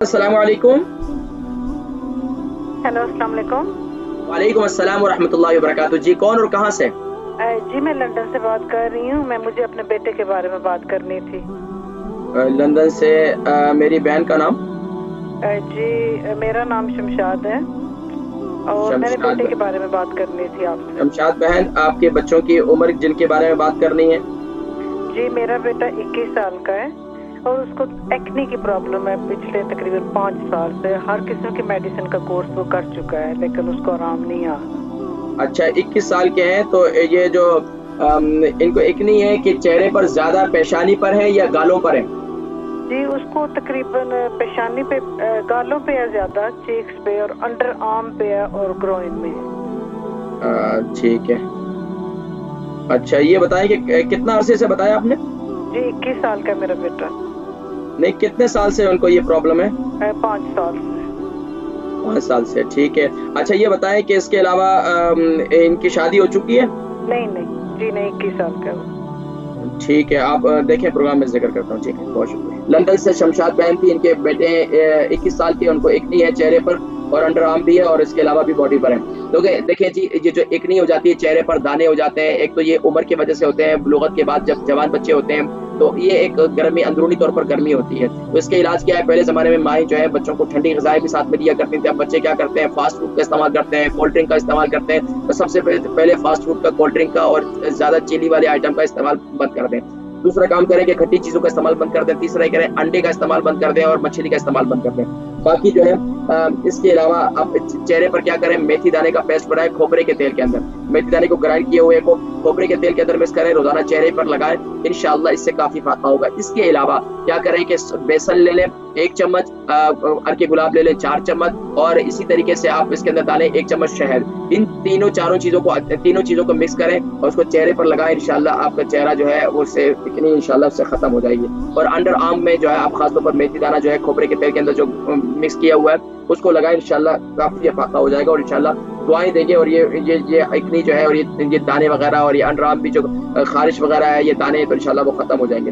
अस्सलाम वालेकुम। हेलो, अस्सलाम वालेकुम। वालेकुम अस्सलाम व रहमतुल्लाहि व बरकातुहू। जी कौन और कहाँ से? जी मैं लंदन से बात कर रही हूँ। मुझे अपने बेटे के बारे में बात करनी थी। लंदन से। मेरी बहन का नाम? जी मेरा नाम शमशाद है और मेरे शमशाद। बेटे के बारे में बात करनी थी आपसे। शमशाद बहन, आपके बच्चों की उम्र जिनके बारे में बात करनी है? जी मेरा बेटा 21 साल का है और उसको एक्ने की प्रॉब्लम है पिछले तकरीबन 5 साल से। हर किस्म की मेडिसिन का कोर्स वो कर चुका है लेकिन उसको आराम नहीं आ रहा। अच्छा, 21 साल के हैं तो ये जो इनको एक्ने है कि चेहरे पर ज्यादा पेशानी पर है या गालों पर है? जी उसको तकरीबन पेशानी पे, गालों पे है ज्यादा, चीक्स पे और अंडर आर्म पे है और ग्रोइन में है। ठीक है। अच्छा, ये बताएं कि कितना अरसे से बताया आपने? जी 21 साल का है मेरा बेटा। नहीं, कितने साल से उनको ये प्रॉब्लम है? 5 साल से। 5 साल से, ठीक है। अच्छा, ये बताएं कि इसके अलावा इनकी शादी हो चुकी है? नहीं नहीं, जी नहीं, 21 साल का है वो। ठीक है, आप देखें, प्रोग्राम में जिक्र करता हूँ। ठीक है, बहुत शुक्रिया। लंदन से शमशाद बहन थी, इनके बेटे 21 साल के, उनको एक्नी है चेहरे पर और अंडर आर्म भी है और इसके अलावा भी बॉडी पर है। तो देखिए जी, ये जो एक्नी हो जाती है, चेहरे पर दाने हो जाते हैं, एक तो ये उम्र की वजह से होते हैं, बुलूगत के बाद जब जवान बच्चे होते हैं तो ये एक गर्मी, अंदरूनी तौर पर गर्मी होती है। तो इसके इलाज क्या है? पहले ज़माने में माएँ जो है बच्चों को ठंडी ग़िज़ाएँ भी साथ में दिया करती थी। अब बच्चे क्या करते हैं? फ़ास्ट फूड का इस्तेमाल करते हैं, कोल्ड ड्रिंक का इस्तेमाल करते हैं। तो सबसे पहले फ़ास्ट फूड का, कोल्ड ड्रिंक का और ज़्यादा चीनी वाले आइटम का इस्तेमाल बंद कर दें। दूसरा काम करें कि खट्टी चीज़ों का इस्तेमाल बंद कर दें। तीसरा ये करें, अंडे का इस्तेमाल बंद कर दें और मछली का इस्तेमाल बंद कर दें। बाकी जो है इसके अलावा आप चेहरे पर क्या करें? मेथी दाने का पेस्ट बनाएँ खोपरे के तेल के अंदर। मेथी दाने को ग्राइंड किए हुए को खोपरे के तेल के अंदर मिक्स करें, रोज़ाना चेहरे पर लगाएँ, इंशाअल्लाह इससे काफ़ी फ़ायदा होगा। इसके अलावा क्या करें कि बेसन ले लें 1 चम्मच, अर्के गुलाब ले लें 4 चम्मच और इसी तरीके से आप इसके अंदर डालें 1 चम्मच शहद। इन तीनों चीज़ों को मिक्स करें और उसको चेहरे पर लगाएँ, इंशाअल्लाह आपका चेहरा जो है वो उससे इतनी इंशाअल्लाह उससे खत्म हो जाएगी। और अंडर आर्म में जो है आप खास तौर पर मेथी दाना जो है खोपरे के तेल के अंदर जो मिक्स किया हुआ है उसको लगाएँ, इंशाअल्लाह काफ़ी फ़ायदा हो जाएगा और इंशाअल्लाह दुआएँ देंगे और ये एक्नी जो है और ये दाने वगैरह और ये अंडर आर्म भी जो ख़ारिश वगैरह है, ये दाने तो इंशाअल्लाह वो खत्म हो जाएँगे।